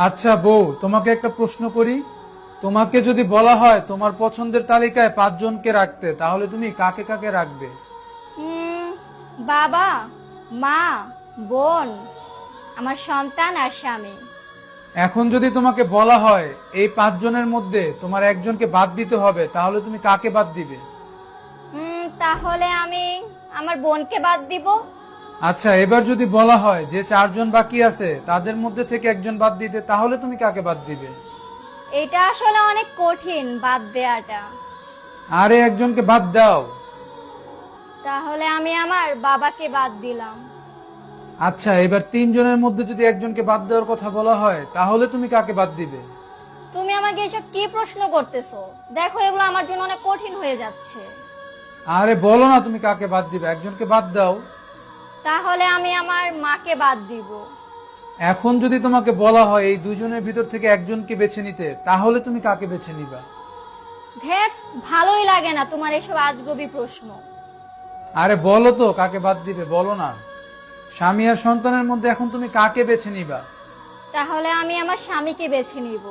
আচ্ছা বউ, তোমাকে একটা প্রশ্ন করি। তোমাকে যদি বলা হয় তোমার পছন্দের তালিকায় 5 জনকে রাখতে, তাহলে তুমি কাকে কাকে রাখবে? উম, বাবা, মা, বোন, আমার সন্তান আর স্বামী। এখন যদি তোমাকে বলা হয় এই 5 জনের মধ্যে তোমার একজনকে বাদ দিতে হবে, তাহলে তুমি কাকে বাদ দিবে? তাহলে আমি আমার বোনকে বাদ দিব। আচ্ছা, এবার যদি বলা হয় যে 4 জন বাকি আছে তাদের মধ্যে থেকে একজন বাদ দিতে, তাহলে তুমি কাকে বাদ দিবে? এটা আসলে অনেক কঠিন বাদ দেয়াটা। আরে একজনকে বাদ দাও। তাহলে আমি আমার বাবাকে বাদ দিলাম। আচ্ছা, এবার 3 জনের মধ্যে যদি একজনকে বাদ দেওয়ার কথা বলা হয়, তাহলে তুমি কাকে বাদ দিবে? তুমি আমাকে এসব কি প্রশ্ন করতেছো? দেখো, এগুলো আমার জন্য অনেক কঠিন হয়ে যাচ্ছে। আরে বলো না তুমি কাকে বাদ দিবে, একজনকে বাদ দাও। তাহলে আমি আমার মাকে বাদ দিব। এখন যদি তোমাকে বলা হয় এই 2 জনের ভিতর থেকে একজনকে বেছে নিতে, তাহলে তুমি কাকে বেছে নিবা? ধ্যাত, ভালোই লাগে না তোমার এসব আজগবি প্রশ্ন। আরে বলো তো কাকে বাদ দিবে, বলো না। স্বামী আর সন্তানের মধ্যে এখন তুমি কাকে বেছে নিবা? তাহলে আমি আমার স্বামীকে বেছে নিব।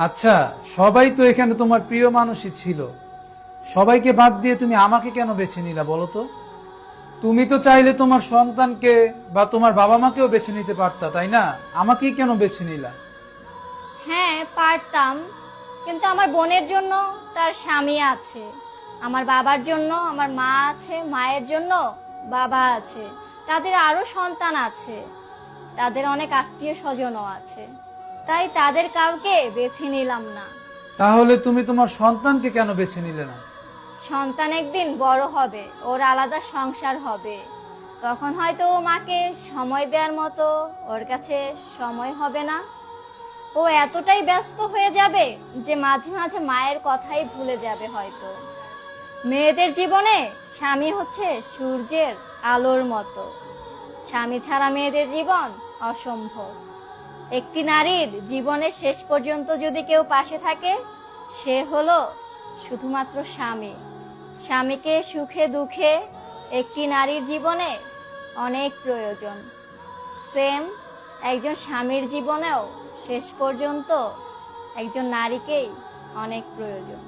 আচ্ছা, সবাই তো এখানে তোমার প্রিয় মানুষই ছিল, সবাইকে বাদ দিয়ে তুমি আমাকে কেন বেছে নিলা বলো তো? তুমি তো চাইলে তোমার সন্তানকে বা তোমার বাবা মাকেও বেছে নিতে পারতা, তাই না? আমাকেই কেন বেছে নিলা? হ্যাঁ, পারতাম, কিন্তু আমার বোনের জন্য তার স্বামী আছে, আমার বাবার জন্য আমার মা আছে, মায়ের জন্য বাবা আছে, তাদের আরো সন্তান আছে, তাদের অনেক আত্মীয় স্বজনও আছে, তাই তাদের কাউকে বেছে নিলাম না। তাহলে তুমি তোমার সন্তানকে কেন বেছে নিলে না? সন্তান একদিন বড় হবে, ওর আলাদা সংসার হবে, তখন হয়তো ও মাকে সময় দেওয়ার মতো ওর কাছে সময় হবে না। ও এতটাই ব্যস্ত হয়ে যাবে যে মাঝে মাঝে মায়ের কথাই ভুলে যাবে হয়তো। মেয়েদের জীবনে স্বামী হচ্ছে সূর্যের আলোর মতো, স্বামী ছাড়া মেয়েদের জীবন অসম্ভব। একটি নারীর জীবনের শেষ পর্যন্ত যদি কেউ পাশে থাকে, সে হলো শুধুমাত্র স্বামী। স্বামীকে সুখে দুঃখে একটি নারীর জীবনে অনেক প্রয়োজন। সেম, একজন স্বামীর জীবনেও শেষ পর্যন্ত একজন নারীকেই অনেক প্রয়োজন।